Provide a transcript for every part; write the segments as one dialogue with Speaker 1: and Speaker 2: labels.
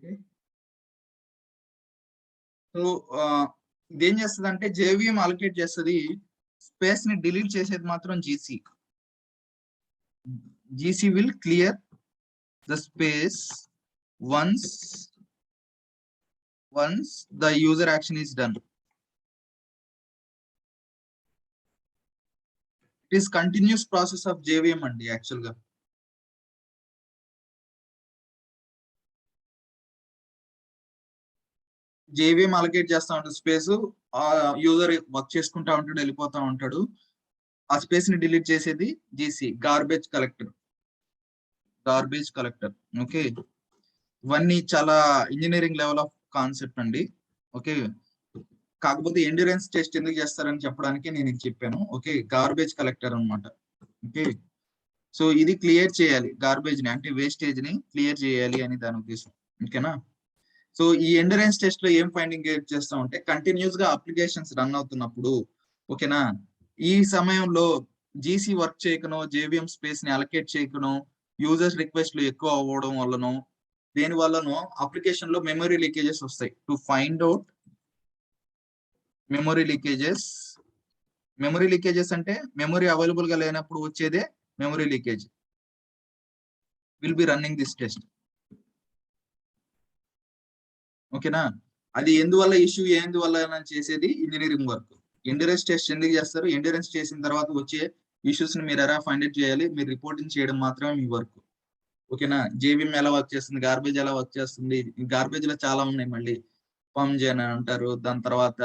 Speaker 1: Okay. So ఇదేం చేస్తుంది అంటే జేవిఎం అలొకేట్ చేస్తుంది, స్పేస్ ని డిలీట్ చేసేది మాత్రం GC. GC will clear the space once the user action is done. It is continuous process of JVM andi actual ga. JVM allocate చేస్తా ఉంటుంది space, ఆ యూజర్ వర్క్ చేసుకుంటా ఉంటాడు, వెళ్ళిపోతా ఉంటాడు. ఆ స్పేస్ ని డిలీట్ చేసేది జీసీ, గార్బేజ్ కలెక్టర్. ఓకే. ఇవన్నీ చాలా ఇంజనీరింగ్ లెవెల్ ఆఫ్ కాన్సెప్ట్ అండి. ఓకే, కాకపోతే ఎండ్యూరెన్స్ టెస్ట్ ఎందుకు చేస్తారని చెప్పడానికి నేను ఇది చెప్పాను. ఓకే, గార్బేజ్ కలెక్టర్ అన్నమాట. ఓకే, సో ఇది క్లియర్ చేయాలి, గార్బేజ్ ని అంటే వేస్టేజ్ ని క్లియర్ చేయాలి అని దాని ఉద్దేశం. ఓకేనా. సో ఈ ఎండ్యూరెన్స్ టెస్ట్ లో ఏం ఫైండింగ్ చేస్తాం అంటే కంటిన్యూస్ గా అప్లికేషన్స్ రన్ అవుతున్నప్పుడు, ఓకేనా, ఈ సమయంలో జీసీ వర్క్ చేయకనో, జేవిఎం స్పేస్ ని అలొకేట్ చేయకనో, యూజర్స్ రిక్వెస్ట్లు ఎక్కువ అవ్వడం వల్లనో, దేని వల్లనో అప్లికేషన్ లో మెమరీ లీకేజెస్ వస్తాయి. To find out memory leakages. Memory leakages అంటే మెమరీ అవైలబుల్ గా లేనప్పుడు వచ్చేదే memory leakage. Will be running this test. ఓకేనా. అది ఎందువల్ల ఇష్యూ, ఎందువల్ల చేసేది ఇంజనీరింగ్ వర్క్. ఎండ్యూరెన్స్ టెస్ట్ ఎందుకు చేస్తారు? ఎండ్యూరెన్స్ చేసిన తర్వాత వచ్చే ఇష్యూస్ ని మీరు ఎలా ఫైండ్ అవుట్ చేయాలి, మీరు రిపోర్టింగ్ చేయడం మాత్రమే మీ వర్క్. ఓకేనా. జేవిఎం ఎలా వర్క్ చేస్తుంది, గార్బేజ్ ఎలా వర్క్ చేస్తుంది. గార్బేజ్ లో చాలా ఉన్నాయి, మళ్ళీ పమ్ చేయని అంటారు, దాని తర్వాత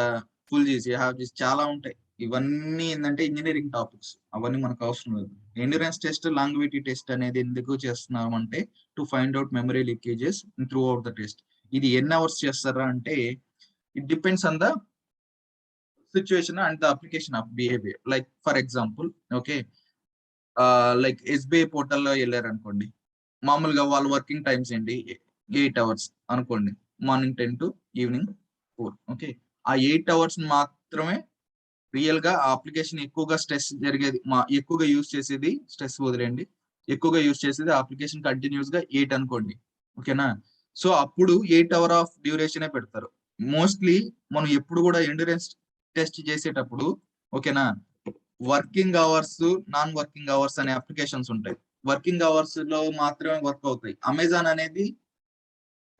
Speaker 1: ఫుల్ చేసి హాఫ్ చేసి చాలా ఉంటాయి. ఇవన్నీ ఏంటంటే ఇంజనీరింగ్ టాపిక్స్, అవన్నీ మనకు అవసరం లేదు. ఎండ్యూరెన్స్ టెస్ట్, లాంగ్విటీ టెస్ట్ అనేది ఎందుకు చేస్తున్నాం అంటే to find out memory leakages through out the test. ఇది ఎన్ని అవర్స్ చేస్తారా అంటే it depends on the situation and the application of behaviour. Like for example, okay, like SBI పోర్టల్లో వెళ్ళారు అనుకోండి, మామూలుగా వాళ్ళ వర్కింగ్ టైమ్స్ ఏంటి, 8 hours అనుకోండి, మార్నింగ్ 10 to ఈవినింగ్ 4. ఓకే, ఆ 8 hours మాత్రమే రియల్ గా ఆ అప్లికేషన్ ఎక్కువగా స్ట్రెస్ జరిగేది, ఎక్కువగా యూజ్ చేసేది, స్ట్రెస్ వదిలేండి, ఎక్కువగా యూజ్ చేసేది అప్లికేషన్ కంటిన్యూస్ గా 8 అనుకోండి. ఓకేనా. సో అప్పుడు 8 hours ఆఫ్ డ్యూరేషనే పెడతారు. మోస్ట్లీ మనం ఎప్పుడు కూడా ఎండ్యూరెన్స్ టెస్ట్ చేసేటప్పుడు, ఓకేనా, working hours, non working hours అనే అప్లికేషన్స్ ఉంటాయి. వర్కింగ్ అవర్స్ లో మాత్రమే వర్క్ అవుతాయి. అమెజాన్ అనేది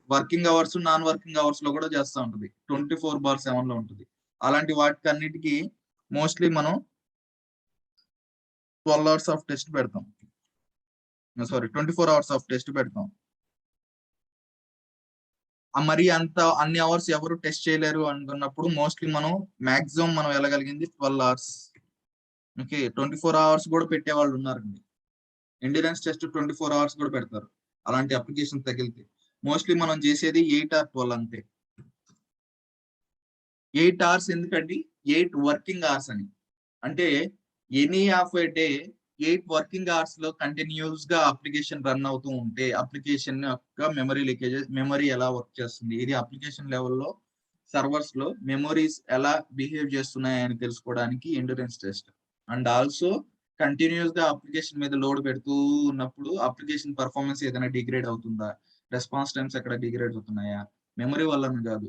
Speaker 1: working hours, non working hours లో కూడా చేస్తూ ఉంటుంది, 24/7 లో ఉంటుంది. అలాంటి వాటికి అన్నిటికీ మోస్ట్లీ మనం 12 hours ఆఫ్ టెస్ట్ పెడతాం, సారీ 24 hours ఆఫ్ టెస్ట్ పెడతాం. మరి అన్ని అవర్స్ ఎవరు టెస్ట్ చేయలేరు అనుకున్నప్పుడు మోస్ట్లీ మనం మాక్సిమం మనం వెళ్ళగలిగింది 12 hours. ఓకే, 24 hours కూడా పెట్టే వాళ్ళు ఉన్నారండి. ఎండ్యూరెన్స్ టెస్ట్ 24 hours కూడా పెడతారు అలాంటి అప్లికేషన్ తగిలితే. మోస్ట్లీ మనం చేసేది 8 or 12 అంతే. 8 hours ఎందుకండి, 8 వర్కింగ్ అవర్స్ అని. అంటే any of A day 8 working hours లో కంటిన్యూస్ గా అప్లికేషన్ రన్ అవుతూ ఉంటే అప్లికేషన్ యొక్క మెమరీ లీకేజెస్, మెమరీ ఎలా వర్క్ చేస్తుంది, ఇది అప్లికేషన్ లెవెల్లో సర్వర్స్ లో మెమరీస్ ఎలా బిహేవ్ చేస్తున్నాయని తెలుసుకోవడానికి endurance test. And also continuous గా అప్లికేషన్ మీద లోడ్ పెడుతూ ఉన్నప్పుడు అప్లికేషన్ పర్ఫార్మెన్స్ ఏదైనా డిగ్రేడ్ అవుతుందా, రెస్పాన్స్ టైమ్స్ ఎక్కడ డిగ్రేడ్ అవుతున్నాయా, మెమరీ వల్ల కాదు,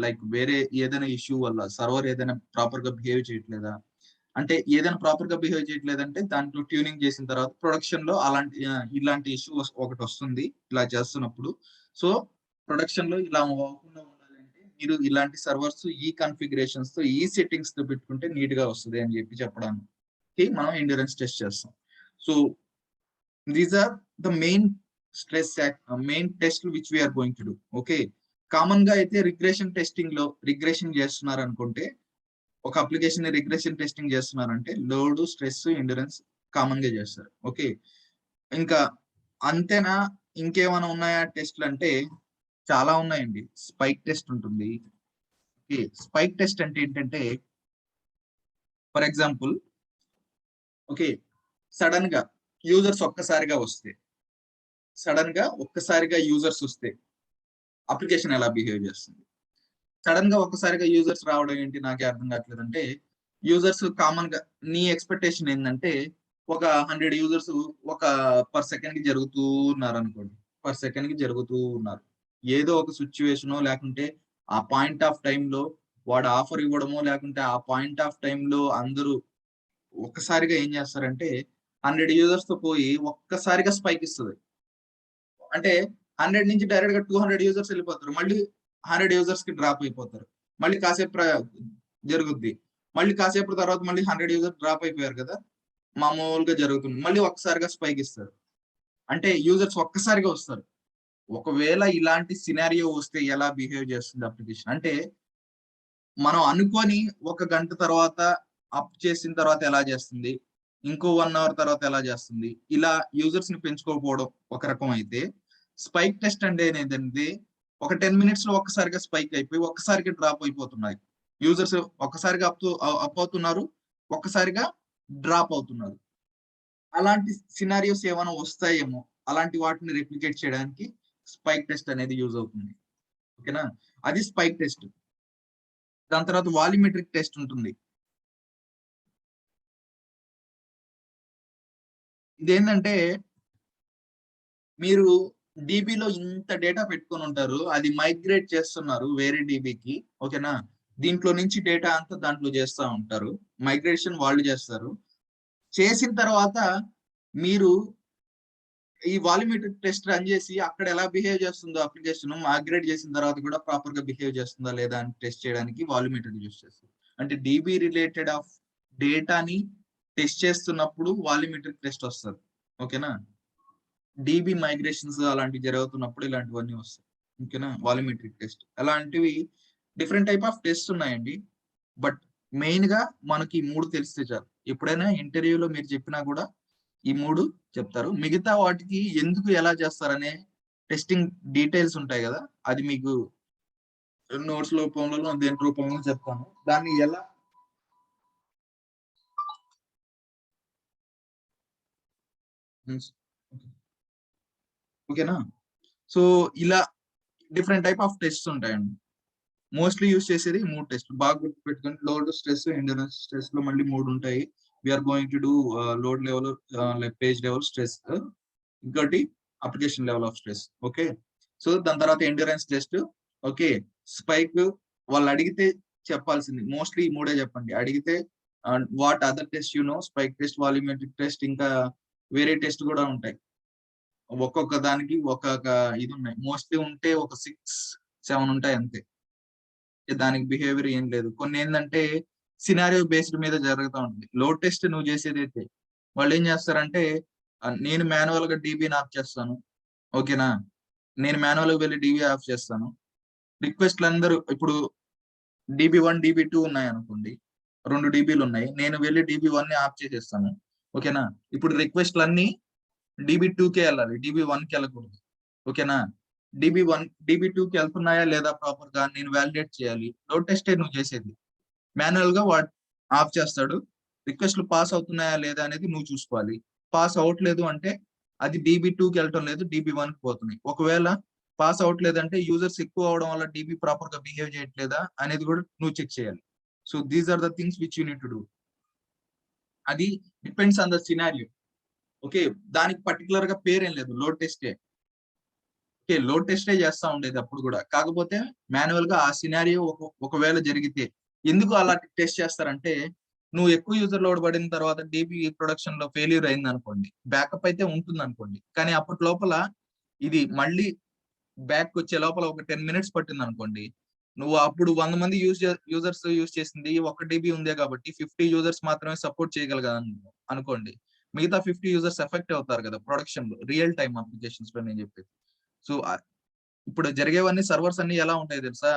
Speaker 1: లైక్ వేరే ఏదైనా ఇష్యూ వల్ల సర్వర్ ఏదైనా ప్రాపర్ గా బిహేవ్ చేయట్లేదా. అంటే ఏదైనా ప్రాపర్ గా బిహేవ్ చేయట్లేదంటే దాంట్లో ట్యూనింగ్ చేసిన తర్వాత ప్రొడక్షన్ లో ఇలాంటి ఇష్యూ ఒకటి వస్తుంది ఇలా చేస్తున్నప్పుడు. సో ప్రొడక్షన్ లో ఇలా అవ్వకుండా ఉండాలంటే మీరు ఇలాంటి సర్వర్స్ ఈ కన్ఫిగరేషన్స్ తో, ఈ సెట్టింగ్స్ తో పెట్టుకుంటే నీట్ గా వస్తుంది అని చెప్పడానికి మనం ఎండ్యూరెన్స్ టెస్ట్ చేస్తాం. So these are the main test which we are going to do. Okay, common గా అయితే రిగ్రెషన్ టెస్టింగ్ లో రిగ్రెషన్ చేస్తున్నారు అనుకుంటే, ఒక అప్లికేషన్ రిగ్రెషన్ టెస్టింగ్ చేస్తున్నారంటే లోడ్, స్ట్రెస్, ఎండ్యూరెన్స్ కామన్ గా చేస్తారు. ఓకే, ఇంకా అంతేనా, ఇంకేమైనా ఉన్నాయా టెస్ట్లు అంటే చాలా ఉన్నాయండి. స్పైక్ టెస్ట్ ఉంటుంది. ఓకే, స్పైక్ టెస్ట్ అంటే ఏంటంటే ఫర్ ఎగ్జాంపుల్, ఓకే, సడన్ గా యూజర్స్ ఒక్కసారిగా యూజర్స్ వస్తే అప్లికేషన్ ఎలా బిహేవ్ చేస్తుంది. సడన్ గా ఒక్కసారిగా యూజర్స్ రావడం ఏంటి నాకే అర్థం కావట్లేదు. అంటే యూజర్స్ కామన్ గా నీ ఎక్స్పెక్టేషన్ ఏంటంటే ఒక 100 యూజర్స్ ఒక పర్ సెకండ్ కి జరుగుతూ ఉన్నారు అనుకోండి, ఏదో ఒక సిచ్యువేషనో లేకుంటే ఆ పాయింట్ ఆఫ్ టైంలో వాడు ఆఫర్ ఇవ్వడమో లేకుంటే ఆ పాయింట్ ఆఫ్ టైంలో అందరూ ఒక్కసారిగా ఏం చేస్తారంటే 100 యూజర్స్ తో పోయి ఒక్కసారిగా స్పైక్ ఇస్తుంది. అంటే 100 నుంచి డైరెక్ట్ గా 200 యూజర్స్ వెళ్ళిపోతారు. మళ్ళీ 100 యూజర్స్ కి డ్రాప్ అయిపోతారు. మళ్ళీ కాసేపు జరుగుద్ది. మళ్ళీ కాసేపు తర్వాత మళ్ళీ 100 యూజర్స్ డ్రాప్ అయిపోయారు కదా, మామూలుగా జరుగుతుంది. మళ్ళీ ఒక్కసారిగా స్పైక్ ఇస్తారు. అంటే యూజర్స్ ఒక్కసారిగా వస్తారు. ఒకవేళ ఇలాంటి సినారియో వస్తే ఎలా బిహేవ్ చేస్తుంది అప్లికేషన్ అంటే, మనం అనుకొని ఒక గంట తర్వాత అప్ చేసిన తర్వాత ఎలా చేస్తుంది, ఇంకో 1 అవర్ తర్వాత ఎలా చేస్తుంది, ఇలా యూజర్స్ ని పెంచుకోకపోవడం ఒక రకం అయితే, స్పైక్ టెస్ట్ అంటే ఏంటంటే ఒక 10 మినిట్స్ లో ఒక్కసారిగా స్పైక్ అయిపోయి ఒక్కసారిగా డ్రాప్ అయిపోతున్నాయి. యూజర్స్ ఒక్కసారిగా అప్ అవుతున్నారు, ఒక్కసారిగా డ్రాప్ అవుతున్నారు. అలాంటి సినారియోస్ ఏమైనా వస్తాయేమో, అలాంటి వాటిని రెప్లికేట్ చేయడానికి స్పైక్ టెస్ట్ అనేది యూజ్ అవుతుంది. ఓకేనా, అది స్పైక్ టెస్ట్. దాని తర్వాత వాల్యూమెట్రిక్ టెస్ట్ ఉంటుంది. ఇదేంటంటే మీరు డీబీలో ఇంత డేటా పెట్టుకొని ఉంటారు, అది మైగ్రేట్ చేస్తున్నారు వేరే డీబీకి. ఓకేనా, దీంట్లో నుంచి డేటా అంతా దాంట్లో చేస్తూ ఉంటారు. మైగ్రేషన్ వాళ్ళు చేస్తారు. చేసిన తర్వాత మీరు ఈ వాల్యూమెట్రిక్ టెస్ట్ రన్ చేసి అక్కడ ఎలా బిహేవ్ చేస్తుందో అప్లికేషన్ మైగ్రేట్ చేసిన తర్వాత కూడా ప్రాపర్ గా బిహేవ్ చేస్తుందా లేదా అని టెస్ట్ చేయడానికి వాల్యూమెట్రిక్ యూస్ చేస్తారు. అంటే డీబీ రిలేటెడ్ ఆఫ్ డేటాని టెస్ట్ చేస్తున్నప్పుడు వాల్యూమెట్రిక్ టెస్ట్ వస్తుంది. ఓకేనా, డీబీ మైగ్రేషన్స్ అలాంటివి జరుగుతున్నప్పుడు ఇలాంటివన్నీ వస్తాయి. ఓకేనా, వాల్యూమెట్రిక్ టెస్ట్ అలాంటివి డిఫరెంట్ టైప్ ఆఫ్ టెస్ట్ ఉన్నాయండి. బట్ మెయిన్ గా మనకి ఈ 3 తెలిస్తే చాలు. ఎప్పుడైనా ఇంటర్వ్యూలో మీరు చెప్పినా కూడా ఈ 3 చెప్తారు. మిగతా వాటికి ఎందుకు ఎలా చేస్తారనే టెస్టింగ్ డీటెయిల్స్ ఉంటాయి కదా, అది మీకు నోట్స్ రూపంలో దేని రూపంలో చెప్తాను. దాన్ని ఎలా ఓకేనా. సో ఇలా డిఫరెంట్ టైప్ ఆఫ్ టెస్ట్ ఉంటాయండి. మోస్ట్లీ యూస్ చేసేది 3 టెస్ట్లు బాగా గుర్తుపెట్టుకోండి. లోడ్ స్ట్రెస్, ఎండ్యూరెన్స్ స్ట్రెస్ లో మళ్ళీ 3 ఉంటాయి. We're going to do load level, page level stress, ఇంకోటి application level of stress. Okay, so దాని తర్వాత ఎండ్యూరెన్స్ టెస్ట్. ఓకే, స్పైక్ వాళ్ళు అడిగితే చెప్పాల్సింది మోస్ట్లీ ఈ 3 చెప్పండి. అడిగితే what other test spike test, volumetric test, ఇంకా వేరే టెస్ట్ కూడా ఉంటాయి. ఒక్కొక్క దానికి ఒక్కొక్క ఇది ఉన్నాయి. మోస్ట్లీ ఉంటే ఒక 6-7 ఉంటాయి అంతే. దానికి బిహేవియర్ ఏం లేదు. కొన్ని ఏంటంటే సినారియో బేస్డ్ మీద జరుగుతూ ఉంటుంది. లోడ్ టెస్ట్ నువ్వు చేసేది అయితే వాళ్ళు ఏం చేస్తారంటే, నేను మాన్యువల్ గా డీబీని ఆఫ్ చేస్తాను. ఓకేనా, నేను మాన్యువల్ గా వెళ్ళి డీబీ ఆఫ్ చేస్తాను. రిక్వెస్ట్లు అందరూ ఇప్పుడు DB1 DB2 ఉన్నాయి అనుకోండి, 2 డీబీలు ఉన్నాయి, నేను వెళ్ళి DB1 ని ఆఫ్ చేసేస్తాను. ఓకేనా, ఇప్పుడు రిక్వెస్ట్లు అన్ని DB2కే వెళ్ళాలి, DB1కి వెళ్ళకూడదు. ఓకేనా, DB2కి వెళ్తున్నాయా లేదా ప్రాపర్ గా నేను వాలిడేట్ చేయాలి. లోడ్ టెస్టే నువ్వు చేసేది. మాన్యువల్ గా వాడు ఆఫ్ చేస్తాడు. రిక్వెస్ట్లు పాస్ అవుతున్నాయా లేదా అనేది నువ్వు చూసుకోవాలి. పాస్ అవ్వట్లేదు అంటే అది DB2కి వెళ్ళటం లేదు, DB1కి పోతున్నాయి. ఒకవేళ పాస్ అవ్వట్లేదంటే యూజర్స్ ఎక్కువ అవడం వల్ల DB ప్రాపర్ గా బిహేవ్ చేయట్లేదా అనేది కూడా నువ్వు చెక్ చేయాలి. So these are the things which you need to do. అది depends on the scenario. Okay, దానికి పర్టికులర్ గా పేరేం లేదు, లోడ్ టెస్టే. ఓకే, లోడ్ టెస్టే చేస్తా ఉండేది అప్పుడు కూడా. కాకపోతే మాన్యువల్ గా ఆ సినారియో ఒకవేళ జరిగితే ఎందుకు అలా టెస్ట్ చేస్తారంటే, నువ్వు ఎక్కువ యూజర్ లోడ్ పడిన తర్వాత డీబీ ప్రొడక్షన్ లో ఫెయిల్యూర్ అయింది అనుకోండి, బ్యాకప్ అయితే ఉంటుంది అనుకోండి, కానీ అప్పటి లోపల ఇది మళ్ళీ బ్యాక్ వచ్చే లోపల ఒక 10 మినిట్స్ పట్టింది అనుకోండి, నువ్వు అప్పుడు 100 మంది యూజర్స్ యూజ్ చేసింది 1 డీబీ ఉందే కాబట్టి 50 యూజర్స్ మాత్రమే సపోర్ట్ చేయగలగా అనుకోండి. మిగతా 50 యూజర్స్ ఎఫెక్ట్ అవుతారు కదా ప్రొడక్షన్ లో, రియల్ టైమ్ అప్లికేషన్స్ లో నేను చెప్పేది. సో ఇప్పుడు జరిగేవన్నీ సర్వర్స్ అన్ని ఎలా ఉంటాయి తెలుసా,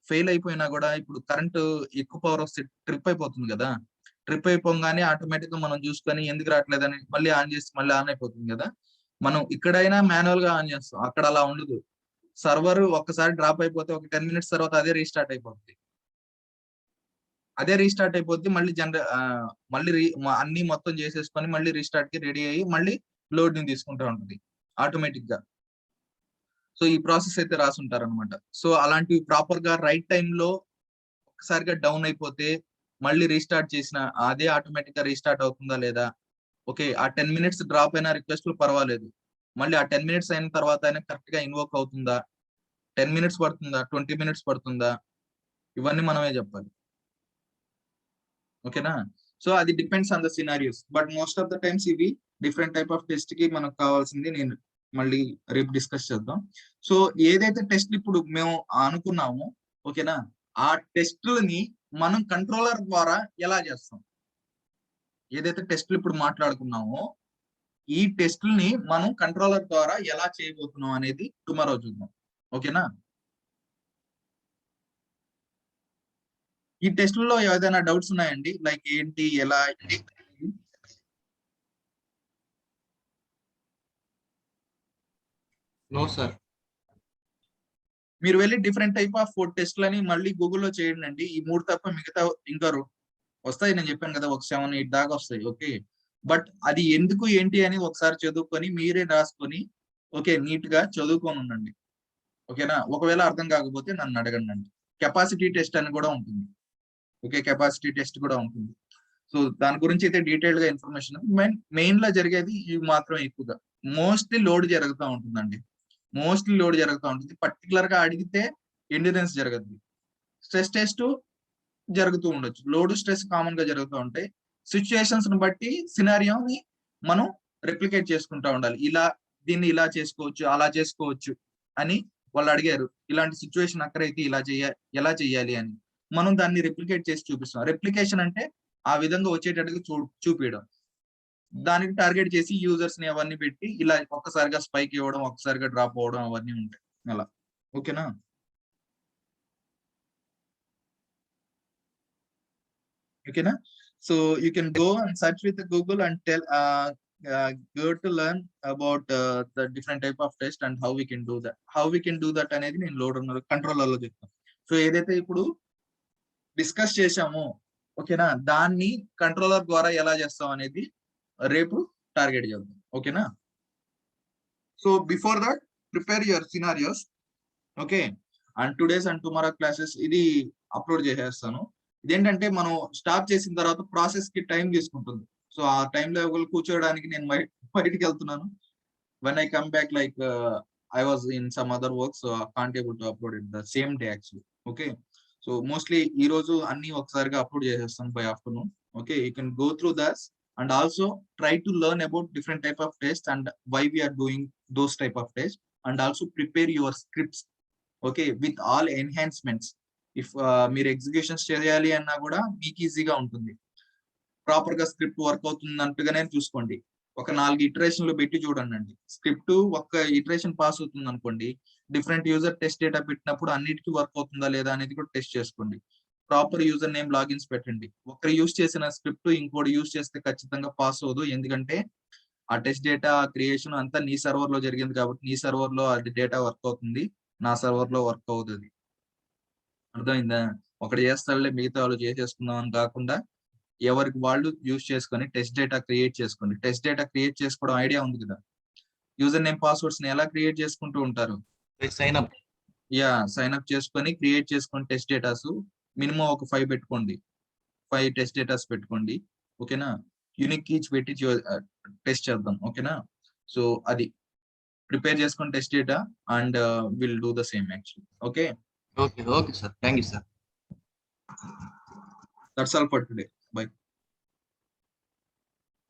Speaker 1: ఫెయిల్ అయిపోయినా కూడా ఇప్పుడు కరెంట్ ఎక్కువ పవర్ వస్తే ట్రిప్ అయిపోతుంది కదా, ట్రిప్ అయిపోగానే ఆటోమేటిక్ గా మనం చూసుకొని ఎందుకు రావట్లేదని మళ్ళీ ఆన్ చేసి మళ్ళీ ఆన్ అయిపోతుంది కదా. మనం ఇక్కడైనా మాన్యువల్ గా ఆన్ చేస్తాం, అక్కడ అలా ఉండదు. సర్వర్ ఒక్కసారి డ్రాప్ అయిపోతే ఒక 10 మినిట్స్ తర్వాత అదే రీస్టార్ట్ అయిపోతుంది. మళ్ళీ అన్ని మొత్తం చేసేసుకొని మళ్ళీ రీస్టార్ట్ కి రెడీ అయ్యి మళ్ళీ లోడ్ ని తీసుకుంటూ ఉంటుంది ఆటోమేటిక్ గా. సో ఈ ప్రాసెస్ అయితే రాసి ఉంటారు అనమాట. సో అలాంటివి ప్రాపర్ గా రైట్ టైమ్ లో ఒకసారిగా డౌన్ అయిపోతే మళ్ళీ రీస్టార్ట్ చేసిన అదే ఆటోమేటిక్ గా రీస్టార్ట్ అవుతుందా లేదా. ఓకే, ఆ 10 మినిట్స్ డ్రాప్ అయిన రిక్వెస్ట్లు పర్వాలేదు, మళ్ళీ ఆ 10 మినిట్స్ అయిన తర్వాత అయినా కరెక్ట్ గా ఇన్వోక్ అవుతుందా. 10 minutes పడుతుందా, 20 minutes పడుతుందా, ఇవన్నీ మనమే చెప్పాలి. ఓకేనా? సో అది depends on the scenarios. But most of the times ఇవి డిఫరెంట్ టైప్ ఆఫ్ టెస్ట్ కి మనకు కావాల్సింది నేను మళ్ళీ రేపు డిస్కస్ చేద్దాం. సో ఏదైతే టెస్ట్ ఇప్పుడు మేము అనుకున్నామో, ఓకేనా, ఆ టెస్టులని మనం కంట్రోలర్ ద్వారా ఎలా చేస్తాం? ఏదైతే టెస్టులు ఇప్పుడు మాట్లాడుకున్నామో ఈ టెస్టుల్ని మనం కంట్రోలర్ ద్వారా ఎలా చేయబోతున్నాం అనేది టుమారో చూద్దాం. ఓకేనా? ఈ టెస్టుల్లో ఏదైనా డౌట్స్ ఉన్నాయండి? లైక్ ఏంటి, ఎలా?
Speaker 2: No sir.
Speaker 1: మీరు వెళ్ళి డిఫరెంట్ టైప్ ఆఫ్ టెస్ట్లని మళ్ళీ గూగుల్లో చేయండి అండి. ఈ 3 తప్ప మిగతా ఇంకా వస్తాయి. నేను చెప్పాను కదా, ఒక 7, 8 దాకా వస్తాయి. ఓకే, బట్ అది ఎందుకు ఏంటి అని ఒకసారి చదువుకొని మీరే రాసుకొని ఓకే నీట్ గా చదువుకొని ఉండండి. ఓకేనా? ఒకవేళ అర్థం కాకపోతే నన్ను అడగండి. కెపాసిటీ టెస్ట్ అని కూడా ఉంటుంది. ఓకే, కెపాసిటీ టెస్ట్ కూడా ఉంటుంది. సో దాని గురించి అయితే డీటెయిల్ గా ఇన్ఫర్మేషన్ మెయిన్ లో జరిగేది ఇవి మాత్రం ఎక్కువగా మోస్ట్లీ లోడ్ జరుగుతూ ఉంటుందండి. మోస్ట్లీ లోడ్ జరుగుతూ ఉంటుంది. పర్టికులర్ గా అడిగితే ఎండ్యూరెన్స్ జరగదు. స్ట్రెస్ టెస్ట్ జరుగుతూ ఉండొచ్చు. లోడ్ స్ట్రెస్ కామన్ గా జరుగుతూ ఉంటాయి. సిచ్యుయేషన్స్ ని బట్టి సినారియోని మనం రెప్లికేట్ చేసుకుంటా ఉండాలి. దీన్ని ఇలా చేసుకోవచ్చు, అలా చేసుకోవచ్చు అని వాళ్ళు అడిగారు. ఇలాంటి సిచ్యువేషన్ అక్కడైతే ఎలా చేయాలి అని మనం దాన్ని రెప్లికేట్ చేసి చూపిస్తాం. రెప్లికేషన్ అంటే ఆ విధంగా వచ్చేటట్టుగా చూపించడం. దానికి టార్గెట్ చేసి యూజర్స్ ని అవన్నీ పెట్టి ఇలా ఒక్కసారిగా స్పైక్ ఇవ్వడం, ఒక్కసారిగా డ్రాప్ అవ్వడం అవన్నీ ఉంటాయి అలా. ఓకేనా? ఓకేనా? So you can go and search with Google and tell go to learn about the different type of test and how we can do that అనేది నేను LoadRunner కంట్రోలర్ లో చెప్తాను. సో ఏదైతే ఇప్పుడు డిస్కస్ చేశామో, ఓకేనా, దాన్ని కంట్రోలర్ ద్వారా ఎలా చేస్తాం అనేది రేపు టార్గెట్ చేద్దాం. ఓకేనా? So before that prepare your scenarios. Okay, and today's and tomorrow classes ఇది అప్లోడ్ చేసేస్తాను. ఇదేంటంటే మనం స్టాప్ చేసిన తర్వాత ప్రాసెస్ కి టైం తీసుకుంటుంది. సో ఆ టైంలో ఒకళ్ళు కూర్చోడానికి నేను బయటికి వెళ్తున్నాను. when I come back, like I was in some other work, so I can't able to upload it the same day actually. Okay, so mostly ee roju anni okkasariga upload chesestam by afternoon. Okay, you can go through that and also try to learn about different type of tests and why we are doing those type of tests, and also prepare your scripts, okay, with all enhancements. If meer executions cheyali anna kuda meek easy ga untundi. Proper గా script work అవుతుంది అంటగానే చూసుకోండి. ఒక 4 ఇటరేషన్లు పెట్టి చూడండి. Script ఒక్క iteration pass అవుతుంది అనుకోండి, different user test data పెట్టినప్పుడు అన్నిటికీ వర్క్ అవుతుందా లేదా అనేది కూడా టెస్ట్ చేసుకోండి. ప్రాపర్ యూజర్ నేమ్ లాగిన్స్ పెట్టండి. ఒకరు యూజ్ చేసిన స్క్రిప్ట్ ఇంకోటి యూజ్ చేస్తే ఖచ్చితంగా పాస్ అవ్వదు. ఎందుకంటే ఆ టెస్ట్ డేటా క్రియేషన్ అంతా నీ సర్వర్ లో జరిగింది కాబట్టి నీ సర్వర్ లో అది డేటా వర్క్ అవుతుంది, నా సర్వర్ లో వర్క్ అవుతుంది. అర్థమైందా? ఒకటి చేస్తాడులే మిగతా వాళ్ళు చేసేసుకుందాం అని కాకుండా ఎవరికి వాళ్ళు యూజ్ చేసుకొని టెస్ట్ డేటా క్రియేట్ చేసుకోండి. టెస్ట్ డేటా క్రియేట్ చేసుకోవడం ఐడియా ఉంది కదా. యూజర్ నేమ్ పాస్వర్డ్స్ ని ఎలా క్రియేట్ చేసుకుంటూ ఉంటారు? సైన్ అప్ చేసుకొని క్రియేట్ చేసుకొని టెస్ట్ డేటాస్ మినిమం ఒక 5 పెట్టుకోండి. 5 టెస్ట్ డేటాస్ పెట్టుకోండి. ఓకేనా? యూనిక్ కీస్ పెట్టి టెస్ట్ చేద్దాం. ఓకేనా? సో అది ప్రిపేర్ చేసుకొని test data and will do the same actually. Okay
Speaker 2: okay sir, thank you sir.
Speaker 1: That's all for today. By.